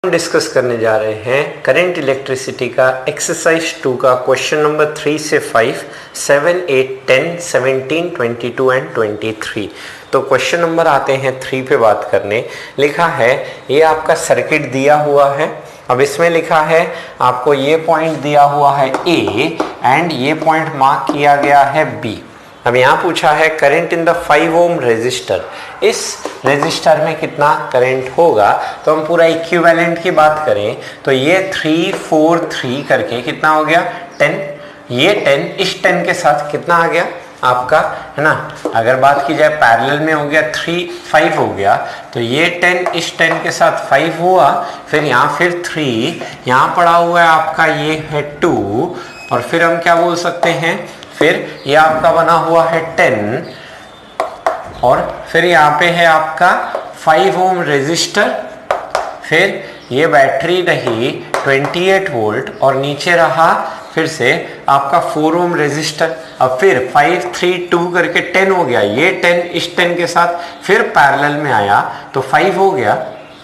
हम डिस्कस करने जा रहे हैं करंट इलेक्ट्रिसिटी का एक्सरसाइज 2 का क्वेश्चन नंबर 3 से 5, 7, 8, 10, 17, 22 एंड 23। तो क्वेश्चन नंबर आते हैं 3 पे बात करने। लिखा है ये आपका सर्किट दिया हुआ है। अब इसमें लिखा है आपको ये पॉइंट दिया हुआ है ए एंड ये पॉइंट मार्क किया गया है बी। अब यहाँ पूछा है current in the 5 ohm resistor, इस रेजिस्टर में कितना करंट होगा। तो हम पूरा इक्विवेलेंट की बात करें तो ये 3, 4, 3 करके कितना हो गया 10। ये 10 इस 10 के साथ कितना आ गया आपका, है ना। अगर बात की जाए पैरेलल में हो गया 3, 5 हो गया। तो ये 10 इस 10 के साथ 5 हुआ, फिर यहाँ फिर 3 यहाँ पड़ा हुआ है आपका, ये है 2 और फिर हम क्या बोल सकते हैं, फिर ये आपका बना हुआ है 10 और फिर यहाँ पे है आपका 5 ओम रेजिस्टर। फिर ये बैटरी रही 28 वोल्ट और नीचे रहा फिर से आपका 4 ओम रेजिस्टर। अब फिर 5, 3, 2 करके 10 हो गया। ये 10 इस 10 के साथ फिर पैरेलल में आया तो 5 हो गया।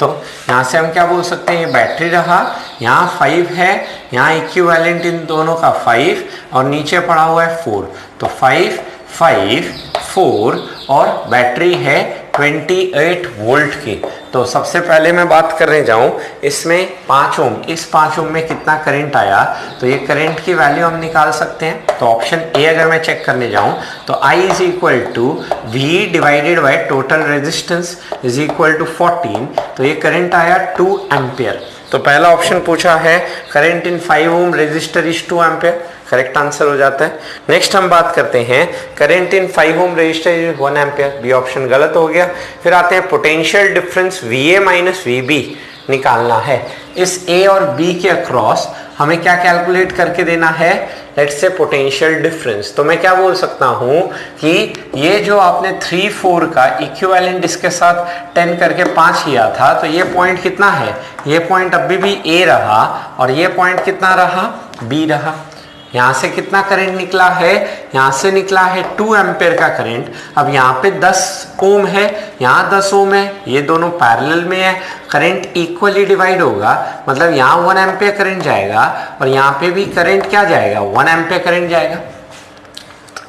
तो यहाँ से हम क्या बोल सकते हैं, ये बैटरी रहा, यहाँ 5 है, यहाँ इक्विवेलेंट इन दोनों का 5 और नीचे पड़ा हुआ है 4। तो 5, 5, 4 और बैटरी है 28 वोल्ट की। तो सबसे पहले मैं बात करने जाऊं इसमें 5 ओम, इस 5 ओम में कितना करंट आया। तो ये करंट की वैल्यू हम निकाल सकते हैं। तो ऑप्शन ए अगर मैं चेक करने जाऊं तो I is equal to V divided by total resistance is equal to 14। तो ये करंट आया 2 एम्पियर। तो पहला ऑप्शन पूछा है current in 5 ohm resistor is 2 ampere, correct answer हो जाता है। नेक्स्ट हम बात करते हैं current in 5 ohm resistor is 1 ampere, B option गलत हो गया। फिर आते हैं potential difference VA minus VB निकालना है। इस A और B के अक्रॉस हमें क्या कैलकुलेट करके देना है, लेट्स से पोटेंशियल डिफरेंस। तो मैं क्या बोल सकता हूं कि ये जो आपने 3, 4 का इक्विवेलेंट इसके साथ 10 करके 5 किया था, तो ये पॉइंट कितना है, ये पॉइंट अभी भी A रहा और ये पॉइंट कितना रहा, B रहा। यहाँ से कितना करंट निकला है, यहाँ से निकला है 2 एम्पियर का करंट। अब यहाँ पे 10 ओम है, यहाँ 10 ओम है, ये दोनों पैरेलल में है, करंट इक्वली डिवाइड होगा। मतलब यहाँ 1 एम्पियर करंट जाएगा और यहाँ पे भी करंट क्या जाएगा, 1 एम्पियर करंट जाएगा।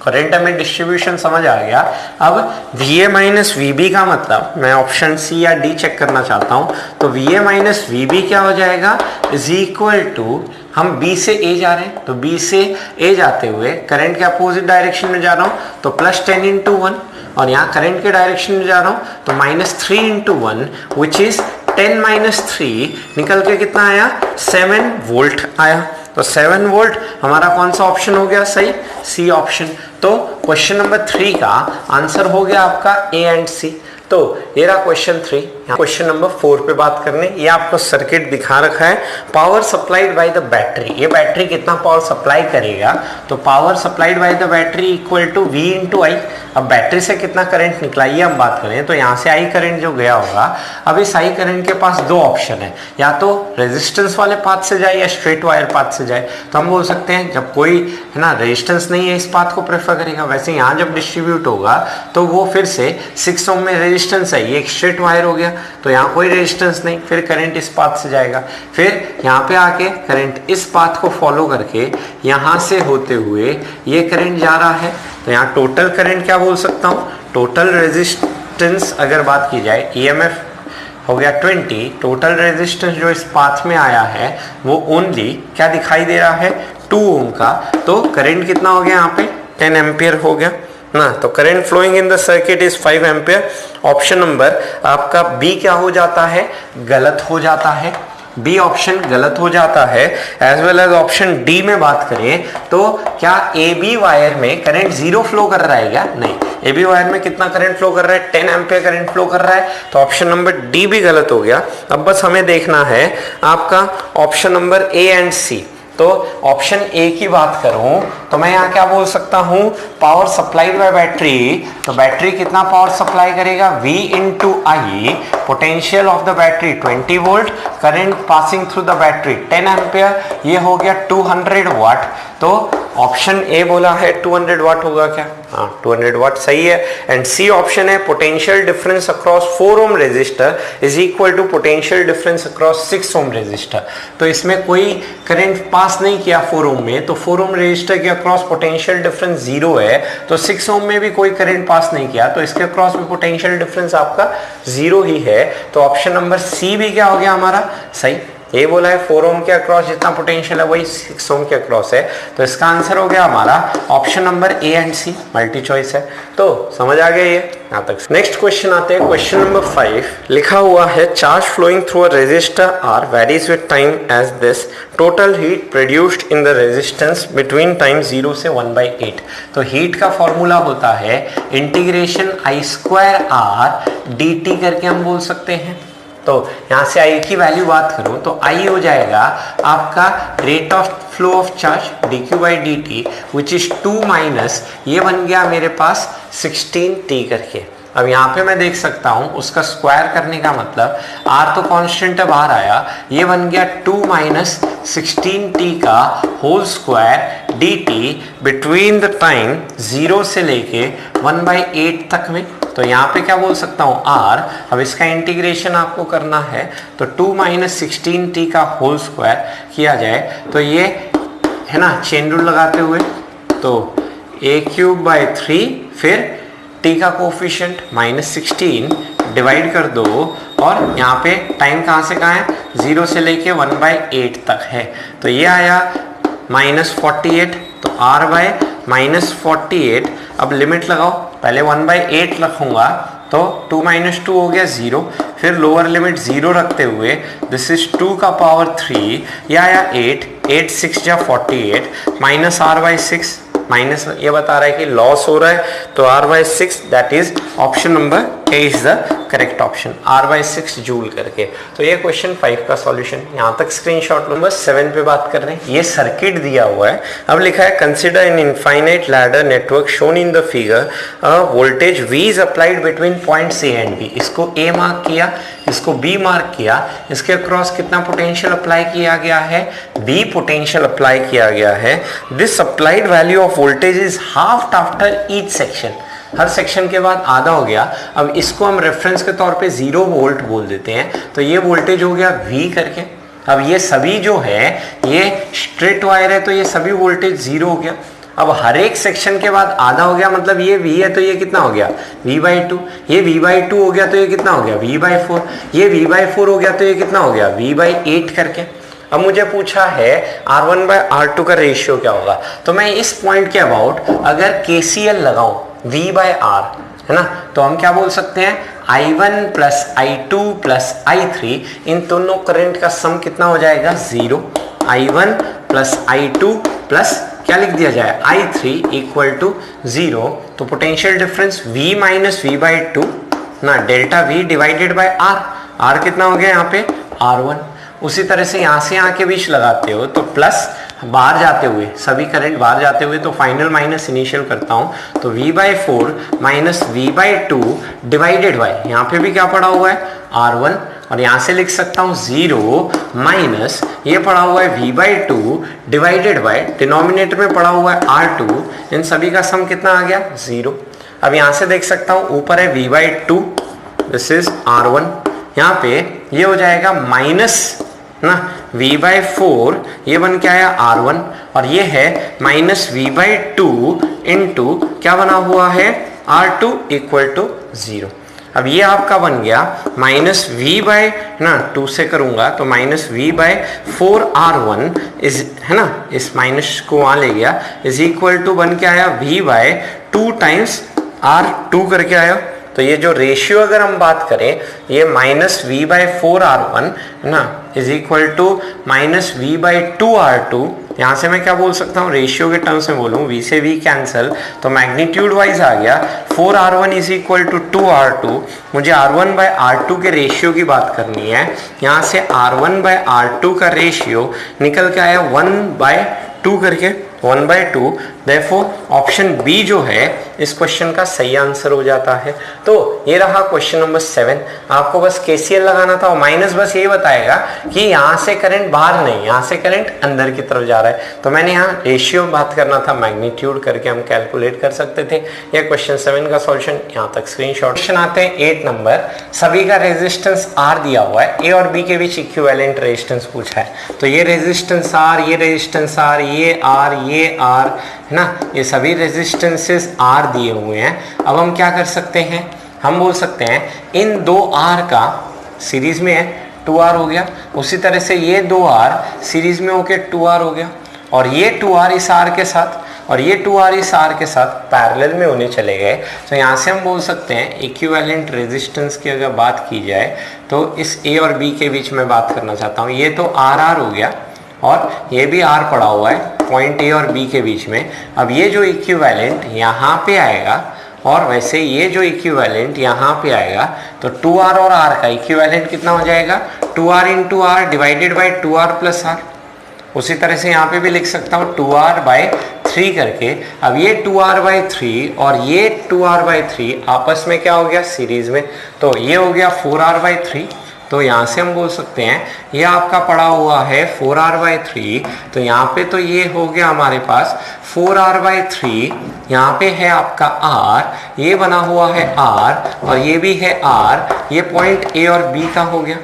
करंट में डिस्ट्रीब्यूशन समझ आ गया। अब VA माइनस VB का मतलब मैं ऑप्शन सी या डी चेक करना चाहता हूं। तो VA माइनस VB क्या हो जाएगा, इज इक्वल टू, हम B से A जा रहे हैं तो B से A जाते हुए करंट के अपोजिट डायरेक्शन में जा रहा हूं तो +10 इंटू 1 और यहाँ करंट के डायरेक्शन में जा रहा हूं तो -3 इंटू 1 विच इज 10 माइनस 3 निकल के कितना आया, 7 वोल्ट आया। तो 7 वोल्ट हमारा कौन सा ऑप्शन हो गया सही, सी ऑप्शन। तो क्वेश्चन नंबर 3 का आंसर हो गया आपका ए एंड सी। तो ये रहा क्वेश्चन 3। क्वेश्चन नंबर 4 पे बात करने, ये आपको सर्किट दिखा रखा है। Power supplied by the battery, ये बैटरी कितना पावर सप्लाई करेगा। तो power supplied by the battery equal to V into I. अब बैटरी से कितना करंट निकला ये हम बात करें तो यहाँ से आई करंट जो गया होगा। अब इस आई करंट के पास 2 ऑप्शन है, या तो रेजिस्टेंस वाले पाथ से जाए या स्ट्रेट वायर पाथ से जाए। तो हम बोल सकते हैं जब कोई, है ना, रेजिस्टेंस नहीं है इस पाथ को प्रेफर करेगा। वैसे यहाँ जब डिस्ट्रीब्यूट होगा तो वो फिर से 6 ओम में रेजिस्टेंस है, ये एक स्ट्रेट वायर हो गया तो यहाँ कोई रेजिस्टेंस नहीं, फिर करंट इस पाथ से जाएगा। फिर यहाँ पे आके करंट इस पाथ को फॉलो करके यहाँ से होते हुए ये करंट जा रहा है। तो यहाँ टोटल करंट क्या बोल सकता हूँ, टोटल रेजिस्टेंस अगर बात की जाए, EMF हो गया 20, टोटल रेजिस्टेंस जो इस पाथ में आया है वो ओनली क्या दिखाई दे रहा है, 2 ओम का। तो करंट कितना हो गया यहाँ पे, 10 एम्पियर हो गया ना। तो current flowing in the circuit is 5 ampere. Option number आपका बी क्या हो जाता है, गलत हो जाता है। बी ऑप्शन गलत हो जाता है। As well as option D में बात करें तो क्या AB वायर में करंट 0 फ्लो कर रहा है क्या, नहीं। AB वायर में कितना करंट फ्लो कर रहा है, 10 एम्पियर करंट फ्लो कर रहा है। तो ऑप्शन नंबर डी भी गलत हो गया। अब बस हमें देखना है आपका ऑप्शन नंबर ए एंड सी। तो ऑप्शन ए की बात करूं तो मैं यहाँ क्या बोल सकता हूं, पावर सप्लाइड बाय बैटरी। तो बैटरी कितना पावर सप्लाई करेगा, V into I. Potential of the battery 20 volt, current passing through the battery 10 ampere, ये हो गया 200 वाट। तो ऑप्शन ए बोला है 200 वाट होगा क्या? हाँ 200 वाट सही है। एंड सी ऑप्शन है potential difference across 4 ohm resistor is equal to potential difference across 6 ohm resistor. तो इसमें कोई करंट पास नहीं किया 4 ओम में, तो 4 ओम रेजिस्टर के अक्रॉस पोटेंशियल डिफरेंस 0 है, तो 6 ओम में भी कोई करंट पास नहीं किया, तो इसके अक्रॉस भी पोटेंशियल डिफरेंस आपका 0 ही है। तो ऑप्शन नंबर सी भी क्या हो गया हमारा सही। ये बोला है 4 ओम के अक्रॉस जितना पोटेंशियल है वही 6 ओम के अक्रॉस है, तो इसका आंसर हो गया हमारा option number A and C, multi choice है। तो समझ आ गया ये यहाँ तक। नेक्स्ट क्वेश्चन आते हैं, क्वेश्चन नंबर 5 लिखा हुआ है charge flowing through a resistor R varies with time as this total heat produced in the resistance between time 0 से 1/8। तो हीट का फॉर्मूला होता है इंटीग्रेशन I²R dt करके हम बोल सकते हैं। तो यहाँ से आई की वैल्यू बात करूं तो आई हो जाएगा आपका rate of flow of charge dq/dt which is 2 minus ये बन गया मेरे पास 16t करके। अब यहाँ पे मैं देख सकता हूँ उसका स्क्वायर करने का मतलब r तो कांस्टेंट है बाहर आया, ये बन गया 2 माइनस 16t का whole square dt between the time 0 से लेके 1/8 तक में। तो यहाँ पे क्या बोल सकता हूँ r। अब इसका इंटीग्रेशन आपको करना है तो 2 माइनस 16t का होल स्क्वायर किया जाए तो ये है ना चेन रूल लगाते हुए तो a³ 3 फिर t का कोफिशिएंट -16 डिवाइड कर दो और यहाँ पे टाइम कहाँ से कहाँ है 0 से लेके 1/8 तक है, तो ये आया -48। तो r बाय -48 अब लिमिट लगाओ, पहले 1/8 रखूंगा तो 2 माइनस 2 हो गया 0, फिर लोअर लिमिट 0 रखते हुए दिस इज 2 का पावर 3 या 8 6 जा 48 माइनस r/6 माइनस ये बता रहा है कि लॉस हो रहा है, तो r/6 that is option number A is the correct option, r/6 joule करके। तो ये क्वेश्चन 5 का सॉल्यूशन। यहाँ तक स्क्रीनशॉट नंबर 7 पे बात कर रहे हैं, ये सर्किट दिया हुआ है। अब लिखा है consider an infinite ladder network shown in the figure, voltage V is applied between points A and B। इसको A मार्क किया, इसको B मार्क किया, इसके अक्रॉस कितना पोटेंशियल अप्लाई किया गया है, B पोटेंशियल अप्लाई किया गया है। This applied value of voltage is half after each section, her section के बाद आधा हो गया। अब इसको हम रेफरेंस के तौर पे 0 वोल्ट बोल देते हैं, तो ये वोल्टेज हो गया V करके। अब ये सभी जो है ये स्ट्रेट वायर है तो ये सभी वोल्टेज 0 हो गया। अब हर एक सेक्शन के बाद आधा हो गया, मतलब ये V है तो ये कितना हो गया V/2, ये V/2 हो गया तो ये कितना हो गया V/4, ये V/4 हो गया तो ये कितना हो गया V/8 करके। अब मुझे पूछा है R1/R2 का रेशियो क्या होगा, तो मैं इस पॉइंट के अबाउट अगर KCL लगाऊं V/R है ना, तो हम क्या बोल सकते हैं I1 plus I2 plus I3, इन दोनों करंट का सम कितना हो जाएगा 0। I1 प्लस I2 प्लस क्या लिख दिया जाए I3 इक्वल टू 0। तो potential difference V minus V/2 ना delta V divided bye R, R कितना हो गया यहाँ पे R1। उसी तरह से यहाँ से यहाँ के बीच लगाते हो तो प्लस बाहर जाते हुए सभी करंट बाहर जाते हुए तो फाइनल माइनस इनिशियल करता हूं तो V/4 minus V/2 divided by यहाँ पे भी क्या पड़ा हुआ है R1, और यहाँ से लिख सकता हूँ 0 माइनस ये पड़ा हुआ है V/2 डिवाइडेड बाय डिनोमिनेटर में पड़ा हुआ है R2, इन सभी का सम कितना आ गया 0। अब यहाँ से देख सकता हूँ ऊपर है V/2 दिस इज R1, यहाँ पे ये हो जाएगा माइनस ना V/4 ये बन के आया R1 और ये है माइनस V/2 इंटू क्या बना हुआ है R2 इक्वल टू 0। अब ये आपका बन गया माइनस V/2 से करूंगा तो माइनस V/4 R1 इज है ना, इस माइनस को वहां ले गया इज इक्वल टू बन के आया V/2 टाइम्स R2 करके आया। तो ये जो रेशियो अगर हम बात करें ये माइनस V/4 R1 है ना is equal to minus V/2 R2। यहाँ से मैं क्या बोल सकता हूँ रेशियो के टर्म्स में बोलूँ V से V कैंसल तो मैग्नीट्यूड वाइज आ गया 4 R1 is equal to 2 R2। मुझे R1/R2 के रेशियो की बात करनी है, यहाँ से R1/R2 का रेशियो निकल के आया 1/2 करके। 1/2। देयरफॉर ऑप्शन बी जो है इस क्वेश्चन का सही आंसर हो जाता है। तो ये रहा क्वेश्चन नंबर 7। आपको बस केसीएल लगाना था और माइनस बस ये बताएगा कि यहाँ से करंट बाहर नहीं, यहाँ से करंट अंदर की तरफ जा रहा है। तो मैंने यहाँ रेशियो बात करना था, मैग्नीट्यूड करके हम कैलकुलेट कर सकते थे। यह क्वेश्चन 7 का सॉल्यूशन यहाँ तक स्क्रीनशॉट। क्वेश्चन आते हैं 8 नंबर। सभी का रेजिस्टेंस आर दिया हुआ है, ए और बी के बीच इक्विवेलेंट रेजिस्टेंस पूछा है। तो ये रेजिस्टेंस आर, ये रेजिस्टेंस आर, ये आर है ना, ये सभी रेजिस्टेंसेस आर दिए हुए हैं। अब हम क्या कर सकते हैं, हम बोल सकते हैं इन दो आर का सीरीज में है 2r हो गया, उसी तरह से ये 2r सीरीज में होके 2r हो गया, और ये 2r इस r के साथ और ये 2r इस r के साथ पैरेलल में होने चले गए। तो यहाँ से हम बोल सकते हैं इक्विवेलेंट रेजिस्टेंस की अगर बात की जाए तो इस a और b के बीच में बात करना चाहता हूँ। ये तो r हो गया और ये भी r पड़ा हुआ है पॉइंट a और b के बीच में। अब ये जो इक्विवेलेंट यहाँ पे आएगा और वैसे ये जो इक्विवेलेंट यहाँ पे आएगा, तो 2r और r का इक्विवेलेंट कितना हो जाएगा, 2r into r divided by 2r plus r। उसी तरह से यहाँ पे भी लिख सकता हूँ 2r/3 करके। अब ये 2r/3 और ये 2r/3 आपस में क्या हो गया, सीरीज में, तो ये हो गया 4r/3। तो यहाँ से हम बोल सकते हैं ये आपका पड़ा हुआ है 4r/3, तो यहाँ पे तो ये हो गया हमारे पास 4r/3, यहाँ पे है आपका r, ये बना हुआ है r और ये भी है r, ये पॉइंट a और b का हो गया।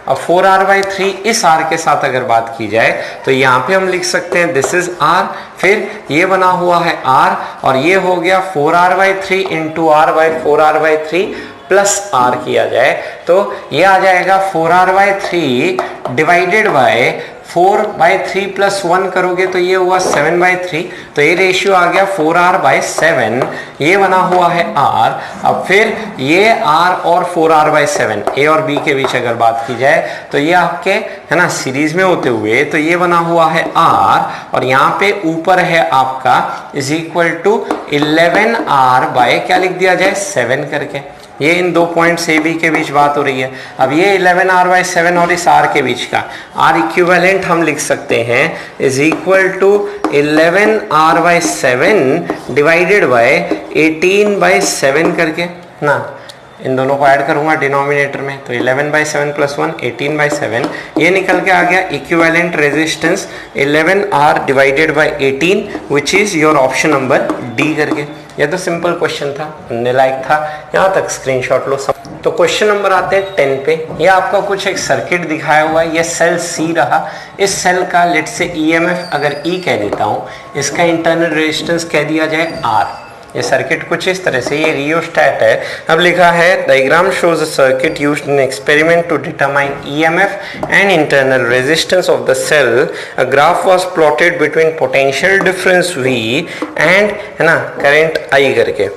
अब 4r/3 इस r के साथ अगर बात की जाए तो यहाँ पे हम लिख सकते हैं दिस इज r, फिर ये बना हुआ है r और ये हो गया 4r/3 into r/4r/3 plus r किया जाए तो ये आ जाएगा 4r/3 डिवाइडेड बाय 4/3 प्लस 1 करोगे तो ये हुआ 7/3। तो ये रेशियो आ गया 4r/7, ये बना हुआ है r। अब फिर ये r और 4r/7 a और b के बीच अगर बात की जाए तो ये आपके है ना सीरीज में होते हुए, तो ये बना हुआ है r और यहाँ पे ऊपर है आपका is equal to 11r bye क्या लिख दिया जाए 7 करके। ये इन दो पॉइंट्स ए बी के बीच बात हो रही है। अब ये 11r/7 और इस r के बीच का r इक्विवेलेंट हम लिख सकते हैं is equal to 11r/7 divided by 18/7 करके ना। इन दोनों को ऐड करूंगा डिनोमिनेटर में, तो 11/7 प्लस 1 18/7, ये निकल के आ गया equivalent resistance 11r divided by 18 which is your option number D करके। ये तो सिंपल क्वेश्चन था, पढ़ने लायक था, यहाँ तक स्क्रीनशॉट लो सब। तो क्वेश्चन नंबर आते हैं 10 पे। ये आपका कुछ एक सर्किट दिखाया हुआ है, ये सेल सी रहा, इस सेल का लेट से ईएमएफ अगर ई कह देता हूँ, इसका इंटरनल रेजिस्टेंस कह दिया जाए आर। ये सर्किट कुछ इस तरह से, ये रियोस्टैट है। अब लिखा है diagram shows a circuit used in experiment to determine EMF and internal resistance of the cell. A graph was plotted between potential difference V and है ना करंट I करके,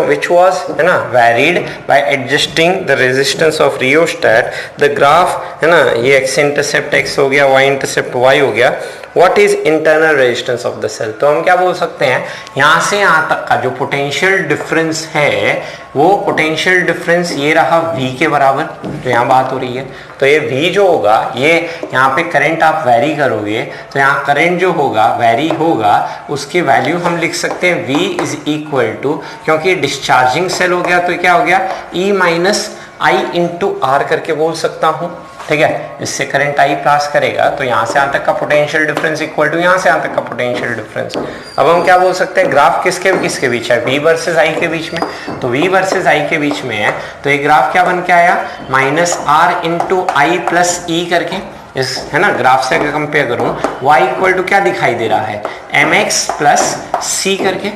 which was है ना varied by adjusting the resistance of rheostat। the graph है ना, ये x intercept x हो गया, y इंटरसेप्ट y हो गया। What is internal resistance of the cell? तो हम क्या बोल सकते हैं, यहाँ से यहाँ तक का जो पोटेंशियल डिफरेंस है वो पोटेंशियल डिफरेंस ये रहा V के बराबर, जो यहाँ बात हो रही है। तो ये V जो होगा, ये यहाँ पे करंट आप वेरी करोगे तो यहाँ करंट जो होगा वेरी होगा, उसकी वैल्यू हम लिख सकते हैं V इज इक्वल टू, क्योंकि डिस्चार्जिंग सेल हो गया तो क्या हो गया E minus I into R करके बोल सकता हूँ। ठीक है, इससे करंट I पास करेगा तो यहाँ से यहाँ तक का पोटेंशियल डिफरेंस इक्वल टू यहाँ से यहाँ तक का पोटेंशियल डिफरेंस। अब हम क्या बोल सकते हैं, ग्राफ किसके किसके बीच है, V वर्सेस I के बीच में। तो V वर्सेस I के बीच में है तो ये ग्राफ क्या बन के आया, -r इंटू आई प्लस ई करके। इस है ना ग्राफ से अगर कंपेयर करूं, y इक्वल टू क्या दिखाई दे रहा है, mx प्लस c करके,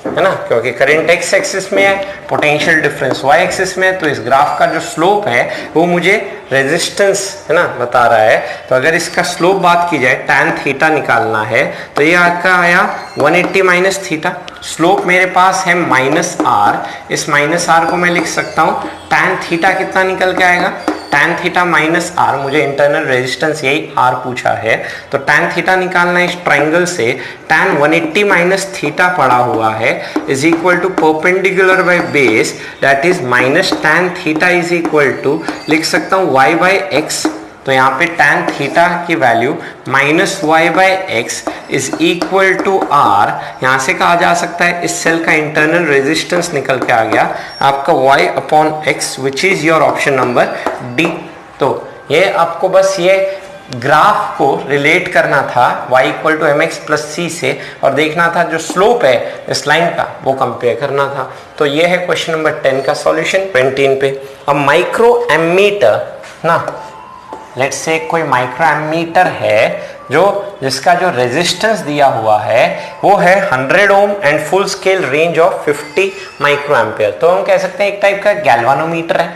है ना, क्योंकि करंट x एक्सिस में है, पोटेंशियल डिफरेंस y एक्सिस में है। तो इस ग्राफ का जो स्लोप है वो मुझे रेजिस्टेंस है ना बता रहा है। तो अगर इसका स्लोप बात की जाए, tan थीटा निकालना है तो ये आपका आया 180 माइनस थीटा। स्लोप मेरे पास है -r, इस -r को मैं लिख सकता हूँ tan थीटा कितना निकल के आएगा, tan थीटा माइनस r, मुझे इंटरनल रेजिस्टेंस यही r पूछा है। तो tan थीटा निकालना इस ट्राइंगल से, tan 180 माइनस थीटा पड़ा हुआ है is equal to perpendicular by base that is minus tan theta is equal to लिख सकता हूँ y बाय x तो यहाँ पे tan थीटा की value -y/x is equal to r, यहाँ से कहा जा सकता है इस सेल का इंटरनल रेजिस्टेंस निकल के आ गया आपका y/x which is your option number D. तो ये आपको बस ये ग्राफ को रिलेट करना था y equal to mx plus c से और देखना था जो स्लोप है इस लाइन का वो कंपेयर करना था। तो ये है क्वेश्चन नंबर 10 का सॉल्यूशन 19 पे। अब माइक्रो एमीटर ना, लेट्स से कोई माइक्रो एमीटर है जिसका जो रेजिस्टेंस दिया हुआ है वो है 100 ohm and full scale range of 50 micro ampere. तो हम कह सकते हैं एक टाइप का गैल्वानोमीटर है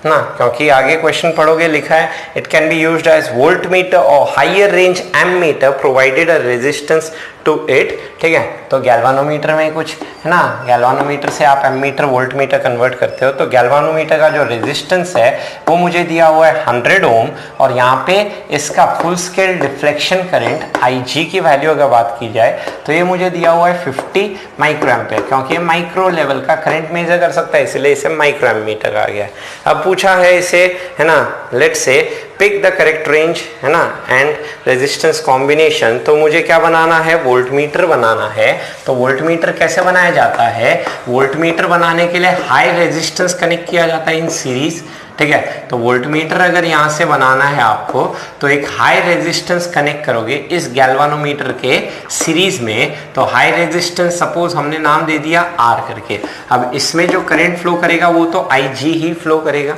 ना, क्योंकि आगे क्वेश्चन पढ़ोगे लिखा है it can be used as voltmeter और higher range ammeter provided a resistance to it. ठीक है, तो गैल्वानोमीटर में कुछ है ना, गैल्वानोमीटर से आप एमीटर वोल्ट मीटर कन्वर्ट करते हो। तो गैल्वानोमीटर का जो रेजिस्टेंस है वो मुझे दिया हुआ है 100 ओम और यहाँ पे इसका full scale deflection current IG की वैल्यू अगर बात की जाए तो ये मुझे दिया हुआ है 50 माइक्रो एम्पियर, क्योंकि ये माइक्रो लेवल का करंट मेजर कर सकता है इसलिए इसे माइक्रो एमीटर आ गया है। अब पूछा है इसे है ना, let's say pick the correct range है ना एंड रेजिस्टेंस कॉम्बिनेशन। तो मुझे क्या बनाना है, वोल्टमीटर बनाना है। तो वोल्टमीटर कैसे बनाया जाता है, वोल्टमीटर बनाने के लिए हाई रेजिस्टेंस कनेक्ट किया जाता है इन सीरीज। ठीक है, तो वोल्टमीटर अगर यहाँ से बनाना है आपको तो एक हाई रेजिस्टेंस कनेक्ट करोगे इस गैल्वानोमीटर के सीरीज में। तो हाई रेजिस्टेंस सपोज हमने नाम दे दिया R करके। अब इसमें जो करंट फ्लो करेगा वो तो IG ही फ्लो करेगा।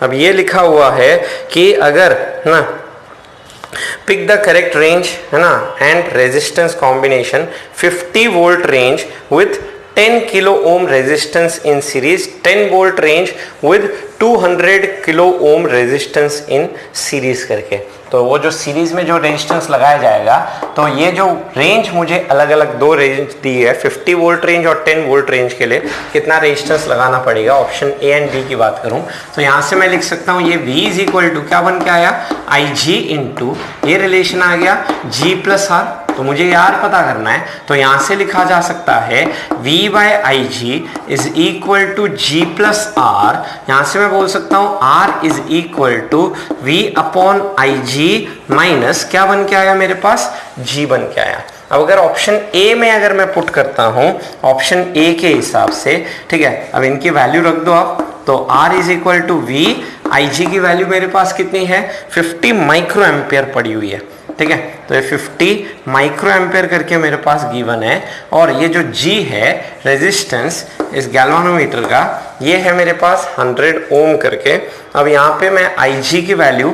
अब ये लिखा हुआ है कि अगर ना पिक द करेक्ट रेंज है ना and resistance combination 50 volt range with 10 kilo ohm resistance in series, 10 volt range with 200 kilo ohm resistance in series करके। तो वो जो सीरीज में जो रेजिस्टेंस लगाया जाएगा तो ये जो रेंज मुझे अलग अलग दो रेंज दी है 50 वोल्ट रेंज और 10 वोल्ट रेंज के लिए कितना रेजिस्टेंस लगाना पड़ेगा, ऑप्शन ए एंड बी की बात करूं तो यहाँ से मैं लिख सकता हूँ ये V इज इक्वल टू क्या बन के आया IG इंटू ये रिलेशन आ गया G प्लस R। तो मुझे ये R पता करना है तो यहाँ से लिखा जा सकता है V/IG is equal to G plus R। यहाँ से मैं बोल सकता हूँ R is equal to V/IG minus क्या बन के आया मेरे पास G बन के आया। अब अगर ऑप्शन ए में अगर मैं पुट करता हूं ऑप्शन ए के हिसाब से, ठीक है, अब इनकी वैल्यू रख दो आप। तो R is equal to V/IG की वैल्यू मेरे पास कितनी है 50 माइक्रो एम्पियर पड़ी हुई है। ठीक है, तो ये 50 माइक्रो एम्पियर करके मेरे पास गिवन है और ये जो G है रेजिस्टेंस इस गैल्वानोमीटर का ये है मेरे पास 100 ओम करके। अब यहाँ पे मैं IG की वैल्यू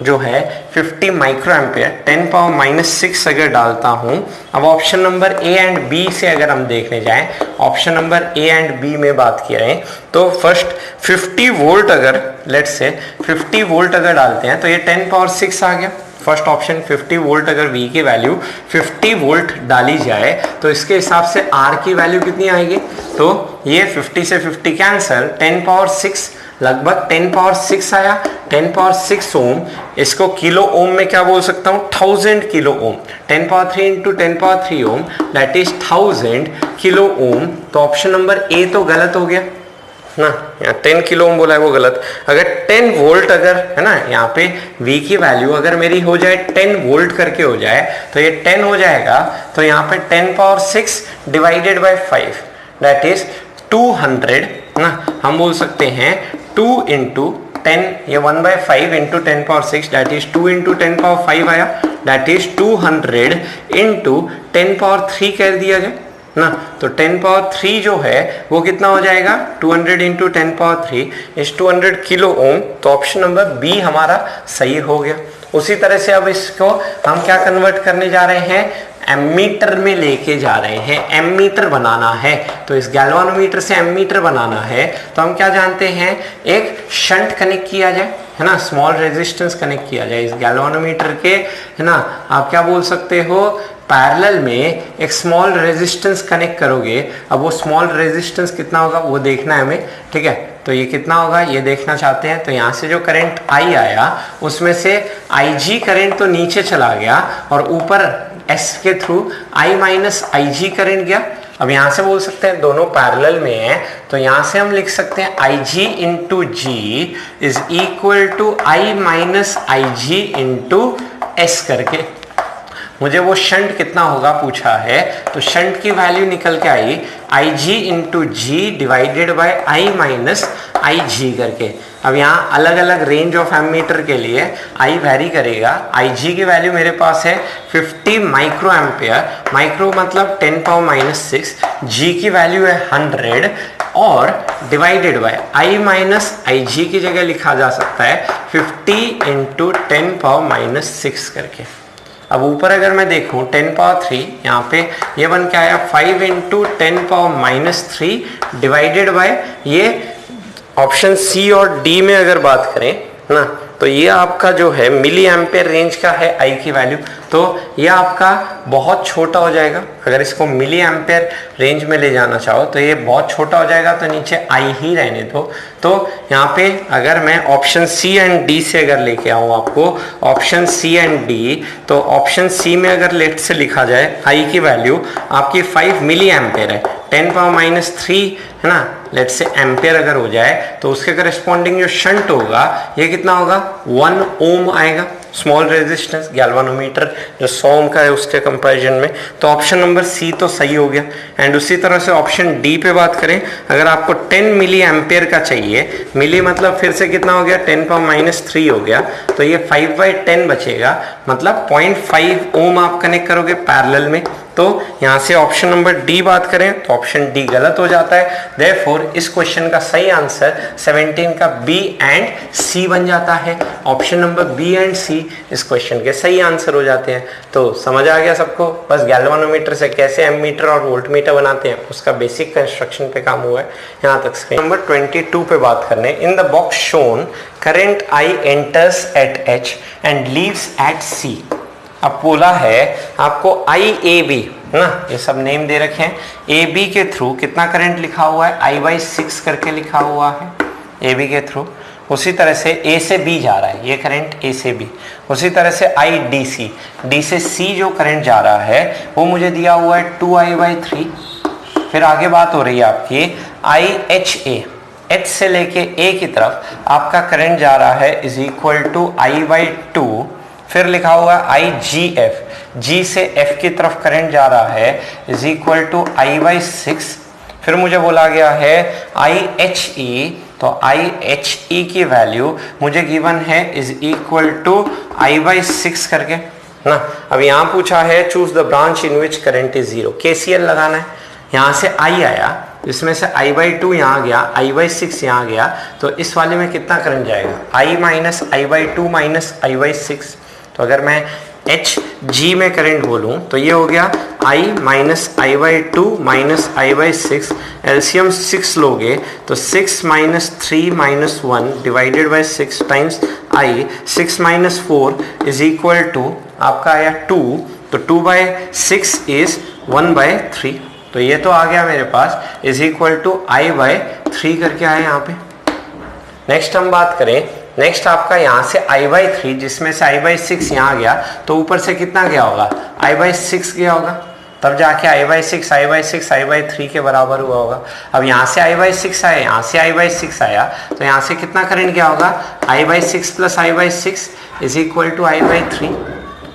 जो है 50 माइक्रो एम्पियर 10⁻⁻6 अगर डालता हूं। अब option number A and B से अगर हम देखने जाएं, option number A and B में बात किया है तो फर्स्ट 50 वोल्ट अगर लेट्स से 50 वोल्ट अगर डालते हैं तो ये 10⁻6 आ गया। फर्स्ट ऑप्शन 50 वोल्ट अगर V की वैल्यू 50 वोल्ट डाली जाए तो इसके हिसाब से R की वैल्यू कितनी आएगी, तो ये 50 से 50 कैंसल 10⁻6 लगभग 10⁻6 आया। 10⁻6 ओम, इसको किलो ओम में क्या बोल सकता हूँ 1000 kilo ohm. 10⁻3 into 10⁻3 ohm that is 1000 kilo ohm. तो ऑप्शन नंबर ए तो गलत हो गया ना, यहाँ 10 किलो ओम बोला है वो गलत। अगर 10 वोल्ट अगर है ना यहाँ पे V की वैल्यू अगर मेरी हो जाए 10 वोल्ट करके हो जाए तो ये 10 हो जाएगा। तो यहाँ पे 10⁻6 डिवाइडेड बाय 5 दैट इज 200 ना, हम बोल सकते हैं 2 इंटू 10 ये 1/5 इंटू 10⁻6 दैट इज 2 इंटू 10⁻5 आया दैट इज 200 इंटू 10⁻3 कर दिया जाए ना। तो 10⁻3 जो है वो कितना हो जाएगा 200 इंटू 10⁻3 इज 200 किलो ओम। तो ऑप्शन नंबर बी हमारा सही हो गया। उसी तरह से अब इसको हम क्या कन्वर्ट करने जा रहे हैं, एमीटर में लेके जा रहे हैं। एमीटर बनाना है तो इस गैल्वानोमीटर से एमीटर बनाना है तो हम क्या जानते हैं, एक शंट कनेक्ट किया जाए है ना, स्मॉल रेजिस्टेंस कनेक्ट किया जाए इस गैल्वानोमीटर के है ना। आप क्या बोल सकते हो, पैरेलल में एक स्मॉल रेजिस्टेंस कनेक्ट करोगे। अब वो स्मॉल रेजिस्टेंस कितना होगा वो देखना है हमें। ठीक है, तो ये कितना होगा ये देखना चाहते हैं। तो यहाँ से जो करंट I आया उसमें से IG करंट तो नीचे चला गया और ऊपर S के through I minus IG current गया अब यहाँ से बोल सकते हैं दोनों पैरेलल में है, तो यहाँ से हम लिख सकते हैं IG into G is equal to I minus IG into S करके। मुझे वो शंट कितना होगा पूछा है, तो शंट की वैल्यू निकल के आई IG into G divided by I minus IG करके। अब यहाँ अलग अलग रेंज ऑफ एमीटर के लिए I वेरी करेगा। IG की वैल्यू मेरे पास है 50 माइक्रो एम्पेयर, माइक्रो मतलब 10 पावर माइनस 6, G की वैल्यू है 100 और divided by I minus IG की जगह लिखा जा सकता है 50 इंटू 10 पावर माइनस 6 करके। अब ऊपर अगर मैं देखूं 10 पावर 3, यहाँ पे ये बन के आया 5 into 10 power minus 3 divided by ये ऑप्शन सी और डी में अगर बात करें ना, तो ये आपका जो है मिली एम्पेयर रेंज का है आई की वैल्यू, तो ये आपका बहुत छोटा हो जाएगा। अगर इसको मिली एम्पेयर रेंज में ले जाना चाहो तो ये बहुत छोटा हो जाएगा, तो नीचे आई ही रहने दो। तो यहाँ पे अगर मैं ऑप्शन सी एंड डी से अगर लेके आऊँ आपको ऑप्शन सी एंड डी, तो ऑप्शन सी में अगर लेफ्ट से लिखा जाए आई की वैल्यू आपकी 5 मिली एम्पेयर है, 10 पावर माइनस 3 है ना, लेट से एम्पेयर अगर हो जाए तो उसके करस्पॉन्डिंग जो शंट होगा ये कितना होगा 1 ओम आएगा। स्मॉल रेजिस्टेंस गैल्वानोमीटर जो 100 ओम का है उसके कंपैरिजन में, तो ऑप्शन नंबर सी तो सही हो गया। एंड उसी तरह से ऑप्शन डी पे बात करें, अगर आपको 10 मिली एम्पेयर का चाहिए, मिली मतलब फिर से कितना हो गया 10 पावर माइनस 3 हो गया, तो ये 5/10 बचेगा, मतलब 0.5 ओम आप कनेक्ट करोगे पैरेलल में। तो यहाँ से ऑप्शन नंबर डी बात करें तो ऑप्शन डी गलत हो जाता है। देयरफॉर इस क्वेश्चन का सही आंसर 17 का बी एंड सी बन जाता है। ऑप्शन नंबर बी एंड सी इस क्वेश्चन के सही आंसर हो जाते हैं। तो समझ आ गया सबको, बस गैल्वानोमीटर से कैसे एमीटर और वोल्टमीटर बनाते हैं उसका बेसिक कंस्ट्रक्शन पे काम हुआ है यहाँ तक। नंबर 22 पे बात करने, in the box shown current I enters at H and leaves at C. अब बोला है आपको आई ए बी ना, ये सब नेम दे रखे हैं, ए बी के थ्रू कितना करंट लिखा हुआ है I/6 करके लिखा हुआ है ए बी के थ्रू। उसी तरह से ए से बी जा रहा है ये करंट ए से बी, उसी तरह से आई डी सी, डी से सी जो करंट जा रहा है वो मुझे दिया हुआ है 2I/3। फिर आगे बात हो रही है आपकी आई एच ए, एच से लेके ए की तरफ आपका करंट जा रहा है इज इक्वल टू I/2। फिर लिखा हुआ है आई जी एफ, जी से एफ की तरफ करंट जा रहा है इज इक्वल टू I/6। फिर मुझे बोला गया है आई एच ई, तो आई एच ई की वैल्यू मुझे गिवन है इज इक्वल टू I/6 करके ना। अब यहाँ पूछा है choose the branch in which current is 0, KCL लगाना है। यहाँ से आई आया, इसमें से I/2 यहाँ गया, I/6 यहाँ गया, तो इस वाले में कितना करंट जाएगा I minus I/2 minus I/6। तो अगर मैं एच जी में करंट बोलूं तो ये हो गया I minus I/2 minus I/6, LCM 6 लोगे तो 6 minus 3 minus 1 divided by 6 times I, 6 minus 4 is equal to आपका आया 2, तो 2/6 इज 1/3। तो ये तो आ गया मेरे पास इज इक्वल टू I/3 करके आया यहाँ पे। नेक्स्ट हम बात करें, नेक्स्ट आपका यहाँ से I/3 जिसमें से I/6 यहाँ गया, तो ऊपर से कितना गया होगा I/6 गया होगा, तब जाके I/6 के बराबर हुआ होगा। अब यहाँ से I/6 आया, यहाँ से I/6 आया, तो यहाँ से कितना करंट गया होगा I/6 plus I/6 is equal to I/3।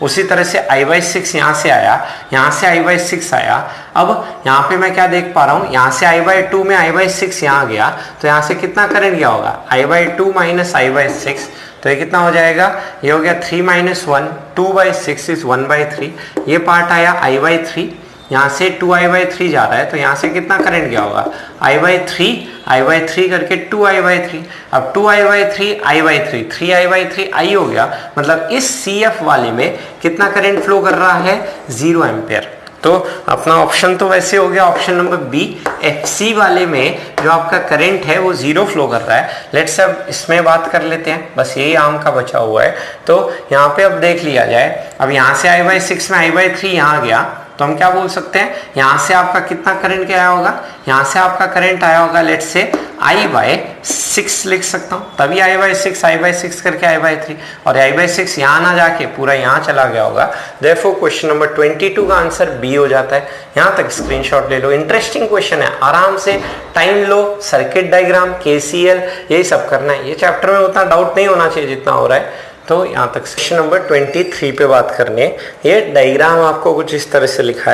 उसी तरह से I/6 यहाँ से आया, यहाँ से I/6 आया। अब यहाँ पे मैं क्या देख पा रहा हूँ, यहाँ से I/2 में I/6 यहाँ गया, तो यहाँ से कितना करंट गया होगा I/2 माइनस I/6, तो ये कितना हो जाएगा, ये हो गया 3 माइनस 1, 2/6 इज 1/3। ये पार्ट आया I/3, यहाँ से 2I/3 जा रहा है, तो यहाँ से कितना करंट गया होगा I/3 करके 2I/3। अब 2I/3 I/3 3I/3 I हो गया, मतलब इस CF वाले में कितना करंट फ्लो कर रहा है 0 एम्पेयर। तो अपना ऑप्शन तो वैसे हो गया ऑप्शन नंबर बी, FC वाले में जो आपका करंट है वो 0 फ्लो कर रहा है। लेट्स अब इसमें बात कर लेते हैं, बस यही आम का बचा हुआ है। तो यहाँ पे अब देख लिया जाए, अब यहाँ से I/6 में I/3 यहाँ गया, तो हम क्या बोल सकते हैं, यहाँ से आपका कितना करंट क्या आया होगा, यहाँ से आपका करंट आया होगा लेट्स से I/6 लिख सकता हूँ, तभी I/6 करके I/3, और I/6 यहाँ ना जाके पूरा यहाँ चला गया होगा। देयरफॉर क्वेश्चन नंबर 22 का आंसर बी हो जाता है। यहाँ तक स्क्रीनशॉट ले लो, इंटरेस्टिंग क्वेश्चन है, आराम से टाइम लो, सर्किट डायग्राम, KCL यही सब करना है। ये चैप्टर में उतना डाउट नहीं होना चाहिए जितना हो रहा है। तो यहाँ तक क्वेश्चन नंबर 23 पे बात करनी है। ये डायग्राम आपको कुछ इस तरह से लिखा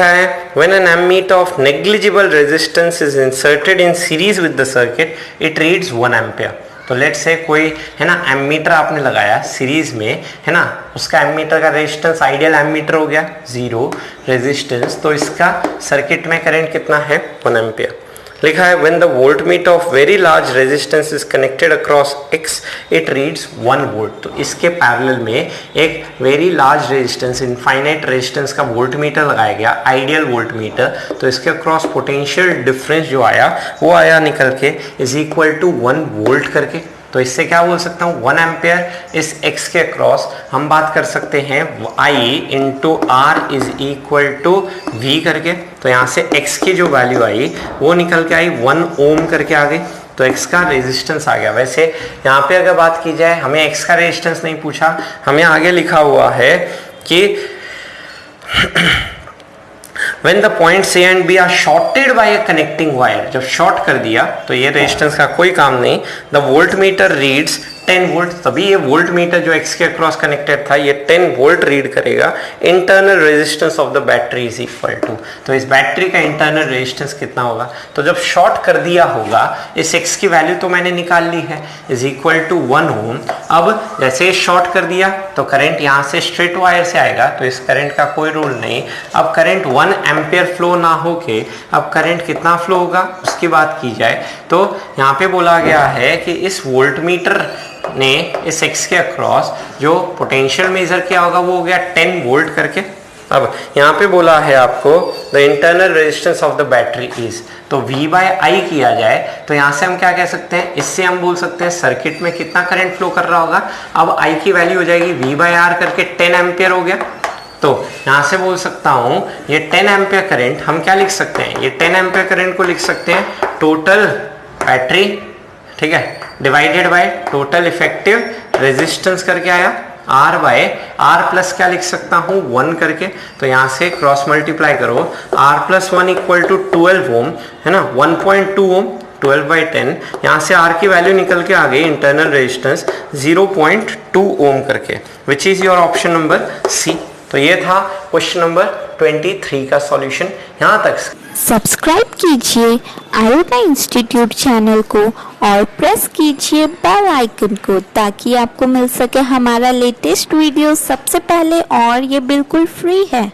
है when an ammeter of negligible resistance is inserted in series with the circuit it reads 1 ampere. तो लेट्स से कोई है ना एमीटर आपने लगाया सीरीज में, है ना, उसका एमीटर का रेजिस्टेंस आइडियल एमीटर हो गया 0 रेजिस्टेंस, तो इसका सर्किट में करंट कितना है 1 एम्पियर। लिखा है when the voltmeter of very large resistance is connected across X it reads 1 volt। तो इसके पैरेलल में एक very large resistance, infinite resistance का वोल्टमीटर लगाया गया, आइडियल वोल्टमीटर, तो इसके अक्रॉस पोटेंशियल डिफरेंस जो आया वो आया निकल के इज इक्वल टू 1 वोल्ट करके। तो इससे क्या बोल सकता हूँ 1 एम्पियर इस X के अक्रॉस हम बात कर सकते हैं I into R is equal to V करके। तो यहाँ से X की जो वैल्यू आई वो निकल के आई 1 ओम करके आ गई, तो X का रेजिस्टेंस आ गया। वैसे यहाँ पे अगर बात की जाए हमें X का रेजिस्टेंस नहीं पूछा, हमें आगे लिखा हुआ है कि When the points A and B are shorted by a connecting wire, जब शॉर्ट कर दिया तो ये रेजिस्टेंस का कोई काम नहीं, the voltmeter reads 10 वोल्ट, तभी ये वोल्ट मीटर जो X के अक्रॉस कनेक्टेड था ये 10 वोल्ट रीड करेगा। Internal resistance of the battery is equal to, तो इस बैटरी का इंटरनल रेजिस्टेंस कितना होगा, तो जब शॉर्ट कर दिया होगा इस X की वैल्यू तो मैंने निकाल ली है इज इक्वल टू 1 ओम। अब जैसे शॉर्ट कर दिया तो करंट यहाँ से स्ट्रेट वायर से आएगा, तो इस करंट का कोई रूल नहीं। अब करंट 1 एम्पियर फ्लो ना होके अब करंट कितना फ्लो होगा उसकी बात की जाए तो यहाँ पे बोला गया है कि इस वोल्टमीटर ने इस X के अक्रॉस जो पोटेंशियल मेजर किया होगा वो हो गया 10 वोल्ट करके। अब यहाँ पे बोला है आपको the internal resistance of the battery is, तो V/I किया जाए तो यहाँ से हम क्या कह सकते हैं, इससे हम बोल सकते हैं सर्किट में कितना करंट फ्लो कर रहा होगा। अब I की वैल्यू हो जाएगी V/R करके 10 एम्पियर हो गया। तो यहाँ से बोल सकता हूँ ये 10 एम्पियर करंट हम क्या लिख सकते हैं, ये 10 एम्पियर करंट को लिख सकते हैं टोटल बैटरी, ठीक है, divided by total effective resistance करके आया R/R प्लस क्या लिख सकता हूँ 1 करके। तो यहाँ से क्रॉस मल्टीप्लाई करो R+1 इक्वल टू 12 ओम, है ना, 1.2 ओम, 12/10। यहाँ से R की वैल्यू निकल के आ गई इंटरनल रेजिस्टेंस 0.2 ओम करके, which is your option number C. तो ये था क्वेश्चन नंबर 23 का सॉल्यूशन। यहाँ तक सब्सक्राइब कीजिए आयोटा इंस्टीट्यूट चैनल को और प्रेस कीजिए बेल आइकन को ताकि आपको मिल सके हमारा लेटेस्ट वीडियो सबसे पहले, और ये बिल्कुल फ्री है।